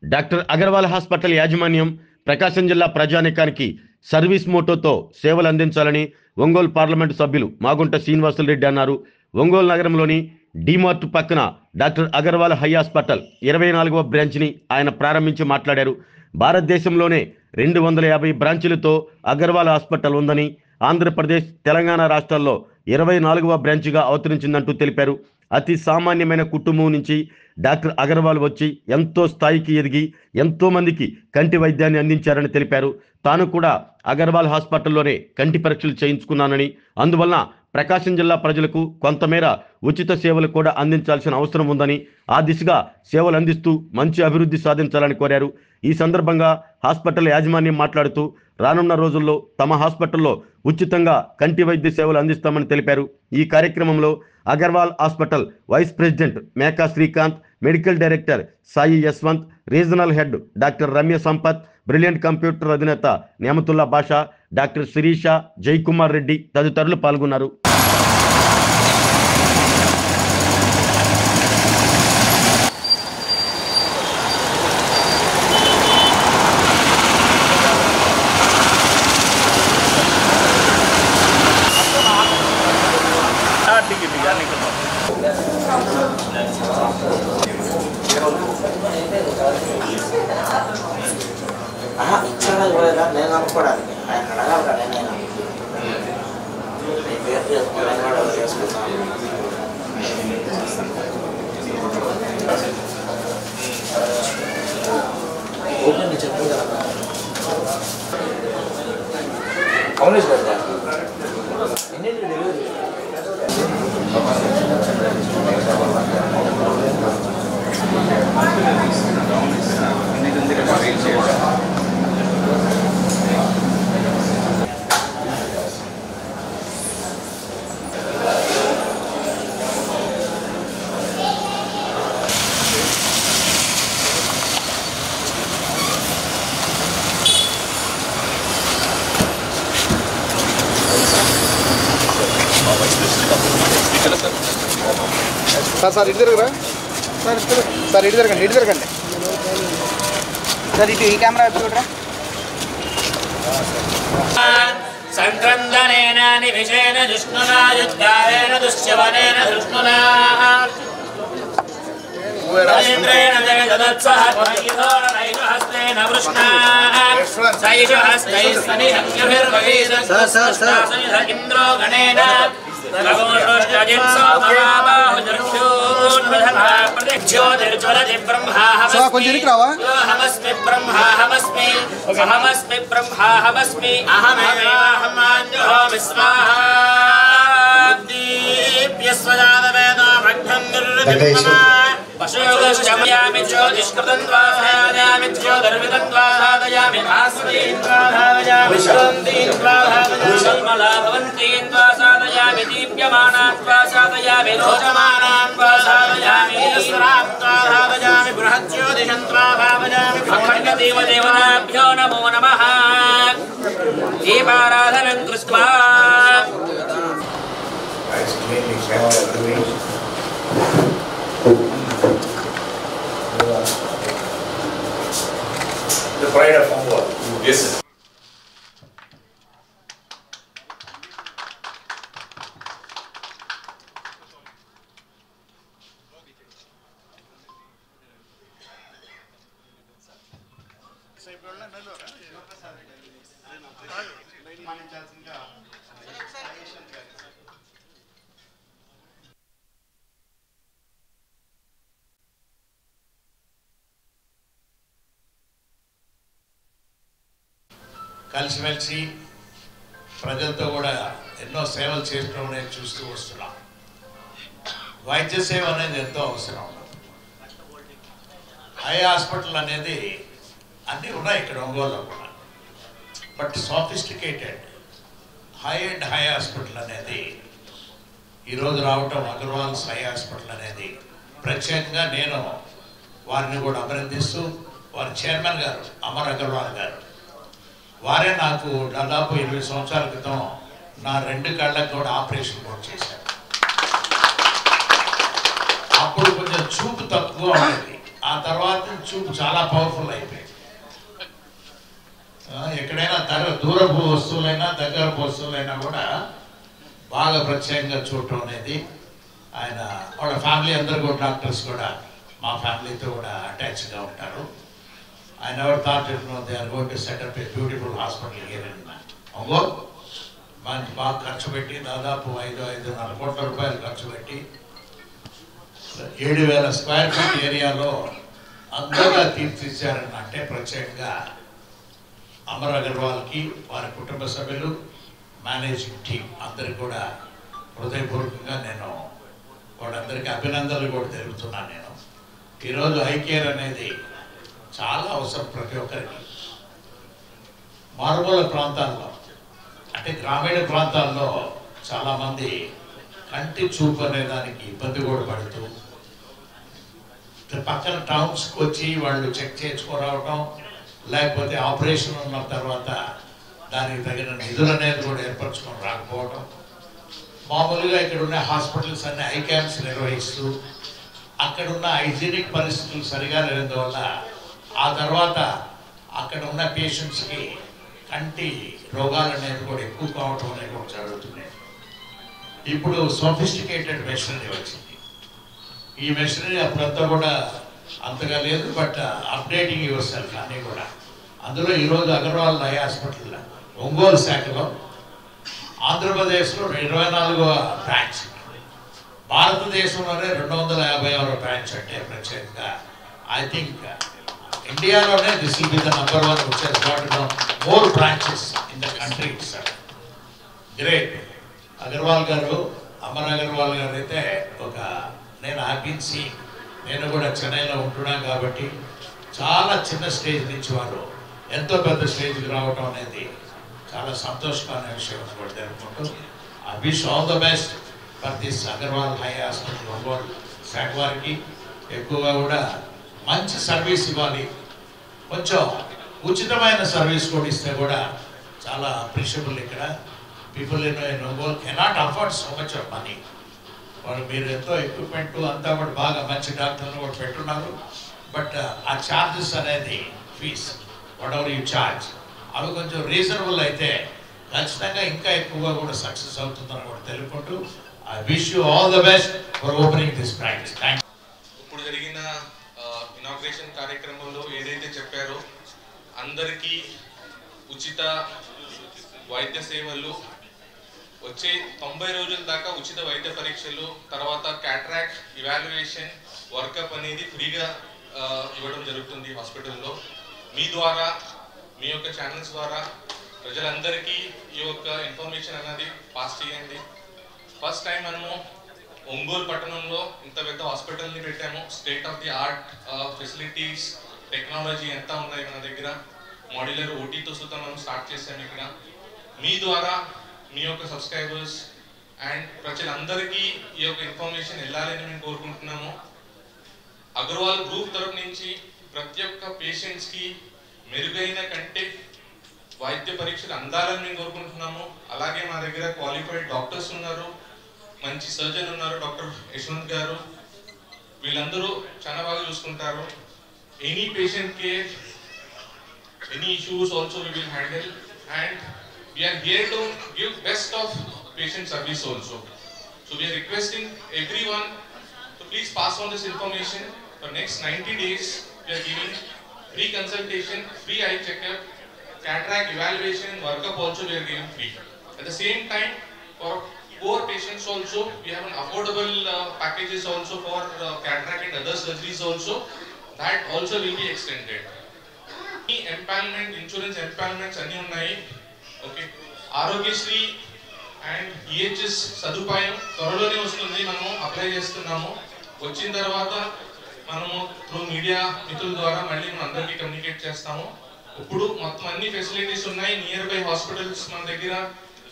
Doctor Agarwal hospital యాజమాన్యం ప్రకాశం జిల్లా ప్రజానీకానికి సర్వీస్ మోటోతో సేవలు అందించాలని ఒంగోలు పార్లమెంటు సభ్యులు మాగుంట శ్రీనివాసులరెడ్డి అన్నారు. ఒంగోలు నగరంలోని డిమార్ట్ పక్కన డాక్టర్ అగర్వాల్ హై హాస్పిటల్ 24వ బ్రాంచ్ని ఆయన ప్రారంభించి మాట్లాడారు. భారతదేశంలోనే 250 బ్రాంచీలతో అగర్వాల్ హాస్పిటల్ ఉందని, ఆంధ్రప్రదేశ్, తెలంగాణ రాష్ట్రాల్లో 24వ బ్రాంచ్గా అవతరించిందంటూ తెలిపారు. అతి సామాన్యమైన కుటుంబం నుంచి డాక్టర్ అగర్వాల్ వచ్చి ఎంతో స్థాయికి ఎదిగి ఎంతో మందికి కంటి వైద్యాన్ని అందించారని తెలిపారు. తాను కూడా అగర్వాల్ హాస్పిటల్లోనే కంటి పరీక్షలు చేయించుకున్నానని, అందువలన ప్రకాశం జిల్లా ప్రజలకు కొంతమేర ఉచిత సేవలు కూడా అందించాల్సిన అవసరం ఉందని, ఆ దిశగా సేవలు అందిస్తూ మంచి అభివృద్ధి సాధించాలని కోరారు. ఈ సందర్భంగా హాస్పిటల్ యాజమాన్యం మాట్లాడుతూ రానున్న రోజుల్లో తమ హాస్పిటల్లో ఉచితంగా కంటి వైద్య సేవలు అందిస్తామని తెలిపారు. ఈ కార్యక్రమంలో Agarwal hospital vice president Meka Srikanth, medical director Sai Yashwanth, regional head doctor Ramya Sampath, brilliant computer అధినేత నేమతుల్లా బాషా, డాక్టర్ శిరీష, జయకుమార్ రెడ్డి తదితరులు పాల్గొన్నారు. నేను అనుకోవడానికి ఆయన అడగాలి. నేను పేరు చేసుకున్నాను. ఓకే చెప్పు కదా కాలేజ్ కదా ఎన్ని డెలివరీ సార్ ఇటు తిరగరా సార్ ఇటు తిరగండి సార్ ఇటు ఈ కెమెరా చూడరా. సంక్రందనేన నివిషేన జిష్ణునా యుద్ధారేణ దుశ్యవనేన ధృష్ణునా ఇంద్రేణ జగదత్సః నైవహస్తేన వృష్ణా సైషహస్తైస్సనిహంగభిర్వహీద ఇంద్రో గణేన కొంచెం రావా హమస్మి బ్రహ్మాహమస్మి అహమస్మి బ్రహ్మాహమస్మి అహమేవాహమాన్యోహమి స్వాహా దీప్యస్వజాతవేదో భగ్నం నిర్విఘ్నమా పశుగశ్చమయామి జ్యోతిష్కృతం ద్వాసాదయామి జ్యోతిర్విదం ద్వాసాదయామి భాస్వరీం ద్వాసాదయామి శాంతిం ద్వాసాదయామి మలాభవంతిం ద్వాసాదయామి దీప్యమానాం ద్వాసాదయామి లోచమానాం ద్వాసాదయామి ఈశ్వరాం ద్వాసాదయామి బృహజ్యోతిషం ద్వాసాదయామి అఖండదేవదేవతాభ్యో నమో నమః. దీపారాధనం కృత్వా the pride of Ongole. Yes. కలిసిమెలిసి ప్రజలతో కూడా ఎన్నో సేవలు చేయడం అనేది చూస్తూ వస్తున్నాం. వైద్య సేవ అనేది ఎంతో అవసరం. హై హాస్పిటల్ అనేది అన్నీ ఉన్నాయి ఇక్కడ ఒంగోలులో కూడా. But sophisticated high and high hospital అనేది ఈరోజు రావటం, అగర్వాల్స్ హై హాస్పిటల్ అనేది ప్రత్యేకంగా నేను వారిని కూడా అభినందిస్తూ, వారి చైర్మన్ గారు అమర్ అగర్వాల్ గారు, వారే నాకు దాదాపు 20 సంవత్సరాల క్రితం నా 2 కళ్ళకు కూడా ఆపరేషన్ కూడా చేశారు. అప్పుడు కొంచెం చూపు తక్కువ ఉండేది. ఆ తర్వాత చూపు చాలా పవర్ఫుల్ అయిపోయింది. ఎక్కడైనా దూరపు వస్తువులైనా దగ్గరపు వస్తువులైనా కూడా బాగా ప్రత్యేకంగా చూడటం అనేది ఆయన వాళ్ళ ఫ్యామిలీ అందరూ కూడా డాక్టర్స్ కూడా మా ఫ్యామిలీతో కూడా అటాచ్గా ఉంటారు. I never thought they are going to set up a beautiful hospital here in Ongole. మంచి బాగా ఖర్చు పెట్టి దాదాపు 5-5.5 కోట్ల రూపాయలు ఖర్చు పెట్టి 7,000 స్క్వేర్ ఫీట్ ఏరియాలో అందంగా తీర్చిదిద్దారని అంటే ప్రత్యేకంగా అమర్ అగర్వాల్కి వారి కుటుంబ సభ్యులు మేనేజింగ్ టీం అందరికి కూడా హృదయపూర్వకంగా నేను వాళ్ళందరికీ అభినందనలు కూడా తెలుపుతున్నాను. నేను ఈరోజు ఐ కేర్ అనేది చాలా అవసరం ప్రతి ఒక్కరికి. మారుమూల ప్రాంతాల్లో అంటే గ్రామీణ ప్రాంతాల్లో చాలామంది కంటి చూపు అనే దానికి ఇబ్బంది కూడా పడుతూ పక్కన టౌన్స్కి వచ్చి వాళ్ళు చెక్ చేసుకురావటం, లేకపోతే ఆపరేషన్ ఉన్న తర్వాత దానికి తగిన నిధులు అనేది కూడా ఏర్పరచుకొని రాకపోవడం, మామూలుగా ఇక్కడ ఉన్న హాస్పిటల్స్ అన్ని ఐ క్యాంప్స్ నిర్వహిస్తూ అక్కడున్న హైజీనిక్ పరిస్థితులు సరిగా లేనందువల్ల ఆ తర్వాత అక్కడ ఉన్న పేషెంట్స్కి కంటి రోగాలు అనేది కూడా ఎక్కువ కావటం అనేది కూడా జరుగుతున్నాయి. ఇప్పుడు సోఫిస్టికేటెడ్ మెషినరీ వచ్చింది. ఈ మెషినరీ అప్పుడంతా కూడా అంతగా లేదు, బట్ అప్డేటింగ్ యువర్ సెల్ఫ్ అన్నీ కూడా. అందులో ఈరోజు అగర్వాల్ ఐ హాస్పిటల్ ఒంగోలు శాఖలో ఆంధ్రప్రదేశ్లో 24వ బ్రాంచ్, భారతదేశంలోనే 256వ బ్రాంచ్ అంటే ప్రత్యేకంగా ఐ థింక్ ఇండియాలోనే this will be the number 1 which has got more branches in the country itself. Great. Agarwal గారు, అమర్ అగర్వాల్ గారు అయితే నేను హ్యాపీన్ సీన్, నేను కూడా చెన్నైలో ఉంటున్నాను కాబట్టి చాలా చిన్న స్టేజ్ నుంచి వారు ఎంతో పెద్ద స్టేజ్కి రావటం అనేది చాలా సంతోషకరమైన విషయం కూడా తెలుపుకుంటూ I wish all the best for this Agarwal high hospital Ongole శాఖ వారికి. ఎక్కువగా కూడా మంచి సర్వీస్ ఇవ్వాలి, కొంచెం ఉచితమైన సర్వీస్ కూడా ఇస్తే కూడా చాలా అప్రిషియబుల్. ఇక్కడ people in Ongole cannot afford so much of money. వాళ్ళు మీరు ఎంతో ఎక్విప్మెంట్ అంతా కూడా బాగా మంచి డాక్టర్లు కూడా పెట్టున్నారు, బట్ ఆ ఛార్జెస్ అనేది fees whatever you charge అవి కొంచెం రీజనబుల్ అయితే ఖచ్చితంగా ఇంకా ఎక్కువగా కూడా సక్సెస్ అవుతుందని కూడా తెలుపుకుంటూ I wish you all the best for opening this branch. Thank you. ఇప్పుడు జరిగిన ఇనాగ్రేషన్ కార్యక్రమంలో ఏదైతే చెప్పారో అందరికీ ఉచిత వైద్య సేవలు, వచ్చే 90 రోజుల దాకా ఉచిత వైద్య పరీక్షలు, తర్వాత క్యాటరాక్ట్ ఇవాల్యుయేషన్ వర్కప్ అనేది ఫ్రీగా ఇవ్వడం జరుగుతుంది హాస్పిటల్లో. మీ ద్వారా, మీ యొక్క ఛానల్స్ ద్వారా ప్రజలందరికీ ఈ యొక్క ఇన్ఫర్మేషన్ అనేది పాస్ చేయండి. ఫస్ట్ టైం మనము ఒంగోలు పట్టణంలో ఇంత పెద్ద హాస్పిటల్ని పెట్టాము. State of the art facilities, technology ఎంత ఉన్నాయి మన దగ్గర. మాడ్యులర్ ఓటీతో సుతా మనం స్టార్ట్ చేసాము ఇక్కడ. మీ ద్వారా మీ యొక్క సబ్స్క్రైబర్స్ అండ్ ప్రజలందరికీ ఈ యొక్క ఇన్ఫర్మేషన్ వెళ్ళాలని మేము కోరుకుంటున్నాము. అగర్వాల్ గ్రూప్ తరఫు నుంచి ప్రతి ఒక్క పేషెంట్స్కి మెరుగైన కంటే వైద్య పరీక్షలు అందాలని మేము కోరుకుంటున్నాము. అలాగే మా దగ్గర క్వాలిఫైడ్ డాక్టర్స్ ఉన్నారు, మంచి సర్జన్ ఉన్నారు, డాక్టర్ యశ్వంత్ గారు. వీళ్ళందరూ చాలా బాగా చూసుకుంటారు. Any patient care, any issues also we will handle and we are here to give best of patient service also. So we are requesting everyone to please pass on this information. For next 90 days we are giving free consultation, free eye checkup, cataract evaluation, workup also we are giving free. At the same time, for poor patients also we have an affordable packages also for cataract and other surgeries also. That also will be extended. Empanelment, insurance empanelments anni unnayi. Okay, Aarogyasri and EHS సదుపాయం త్వరలోనే వస్తుంది. మనము apply చేస్తున్నాము. వచ్చిన తర్వాత మనము through media మిత్రుల ద్వారా మళ్ళీ మనం అందరికీ కమ్యూనికేట్ చేస్తాము. ఇప్పుడు మొత్తం అన్ని ఫెసిలిటీస్ ఉన్నాయి. నియర్ బై హాస్పిటల్స్ మన దగ్గర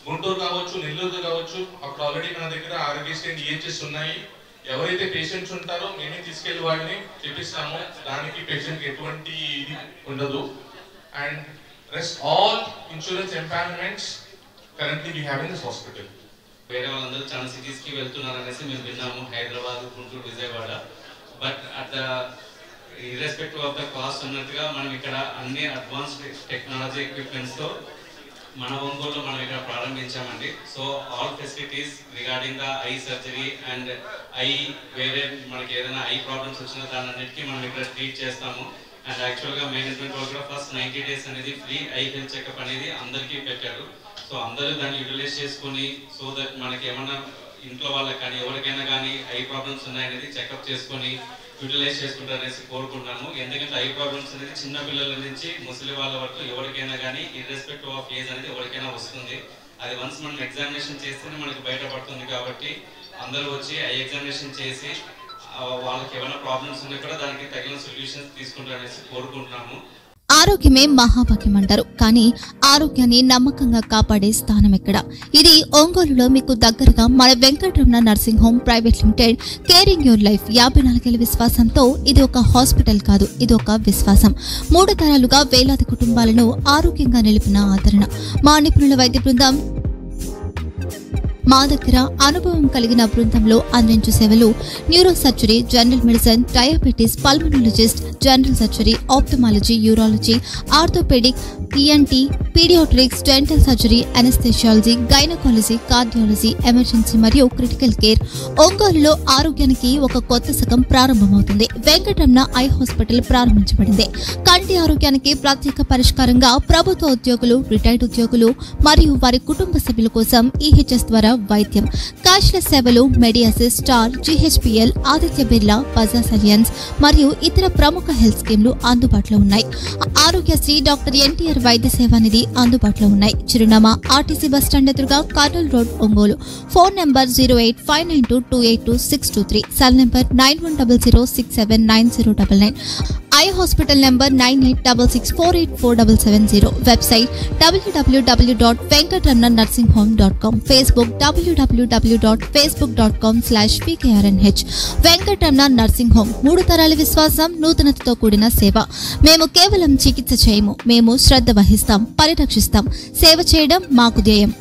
గుంటూరు కావచ్చు, నెల్లూరు కావచ్చు, అప్పుడు ఆల్రెడీ మన దగ్గర ఆరోగ్యశ్రీ అండ్ ఈహెచ్ఎస్ ఉన్నాయి. ఎవరైతే పేషెంట్స్ ఉంటారో మేమే తీసుకెళ్లి వాళ్ళని చేపిస్తాము. దానికి పేషెంట్కి ఎటువంటి ఇది ఉండదు. And rest all insurance empanelments currently we have in this hospital. వేరే వాళ్ళందరూ చాలా సిటీస్కి వెళ్తున్నారు అనేసి మేము విన్నాము, Hyderabad, Guntur, Vijayawada. But at the irrespective of the cost అన్నట్టుగా మనం ఇక్కడ అన్ని అడ్వాన్స్డ్ టెక్నాలజీ ఎక్విప్మెంట్స్తో మన ఒంగోలులో మనం ఇక్కడ ప్రారంభించామండి. So all facilities regarding the eye surgery and eye వేరే మనకి ఏదైనా ఐ ప్రాబ్లమ్స్ వచ్చినా దాని అన్నిటికీ మనం ఇక్కడ ట్రీట్ చేస్తాము. అండ్ యాక్చువల్గా మేనేజ్మెంట్ వాళ్ళు కూడా ఫస్ట్ 90 days అనేది ఫ్రీ ఐ హెల్త్ చెకప్ అనేది అందరికీ పెట్టారు. సో అందరూ దాన్ని యూటిలైజ్ చేసుకుని సో దట్ మనకి ఏమన్నా ఇంట్లో వాళ్ళకి కానీ ఎవరికైనా కానీ ఐ ప్రాబ్లమ్స్ ఉన్నాయనేది చెకప్ చేసుకొని యూటిలైజ్ చేసుకుంటారనేసి కోరుకుంటున్నాము. ఎందుకంటే ఐ ప్రాబ్లమ్స్ అనేది చిన్న పిల్లల నుంచి ముసలి వాళ్ళ వరకు ఎవరికైనా కానీ ఇర్రెస్పెక్టివ్ ఆఫ్ ఏజ్ అనేది ఎవరికైనా వస్తుంది. అది వన్స్ మనం ఎగ్జామినేషన్ చేస్తేనే మనకి బయటపడుతుంది. కాబట్టి అందరూ వచ్చి ఐ ఎగ్జామినేషన్ చేసి వాళ్ళకి ఏమైనా ప్రాబ్లమ్స్ ఉన్నా కూడా దానికి తగిన సొల్యూషన్స్ తీసుకుంటారనేసి కోరుకుంటున్నాము. ఆరోగ్యమే మహాభాగ్యం అంటారు, కానీ ఆరోగ్యాన్ని నమ్మకంగా కాపాడే స్థానం ఎక్కడ? ఇది ఒంగోలులో మీకు దగ్గరగా మన Venkataramana nursing home private limited. Caring your life 54 ఏళ్ల విశ్వాసంతో ఇది ఒక హాస్పిటల్ కాదు, ఇది ఒక విశ్వాసం. 3 తరాలుగా వేలాది కుటుంబాలను ఆరోగ్యంగా నిలిపిన ఆదరణ. మా నిపుణుల వైద్య బృందం మా దగ్గర అనుభవం కలిగిన బృందంలో అందించే సేవలు neurosurgery, general medicine, diabetes, pulmonologist, general surgery, ophthalmology, urology, orthopaedic, ENT, paediatrics, dental surgery, anaesthesiology, gynaecology, cardiology, emergency మరియు క్రిటికల్ కేర్. ఒంగోలులో ఆరోగ్యానికి ఒక కొత్త శకం ప్రారంభమవుతుంది. వెంకటరమణ ఐ హాస్పిటల్ ప్రారంభించబడింది. కంటి ఆరోగ్యానికి ప్రత్యేక పరిష్కారంగా ప్రభుత్వ ఉద్యోగులు, రిటైర్డ్ ఉద్యోగులు మరియు వారి కుటుంబ సభ్యుల కోసం ఈహెచ్ఎస్ ద్వారా వైద్యం, క్యాష్లెస్ సేవలు, Mediassist, Star, GHPL, Aditya Birla, Bajaj Allianz మరియు ఇతర ప్రముఖ హెల్త్ స్కీమ్లు అందుబాటులో ఉన్నాయి. ఆరోగ్యశ్రీ, డాక్టర్ ఎన్టీఆర్ వైద్య సేవా నిధి అందుబాటులో ఉన్నాయి. చిరునామా ఆర్టీసీ బస్టాండ్ ఎదురుగా, Kurnool road, Ongole. Phone number 08592282623, cell number 9100679099, eye hospital number 9866484770, website www.venkatramananursinghome.com, Facebook www.facebook.com/pkrnh. Venkataramana nursing home, 3 తరాల విశ్వాసం, నూతనతతో కూడిన సేవ. మేము కేవలం చికిత్స చేయము, మేము శ్రద్ధ వహిస్తాం, పరిరక్షిస్తాం. సేవ చేయడం మాకు ధ్యేయం.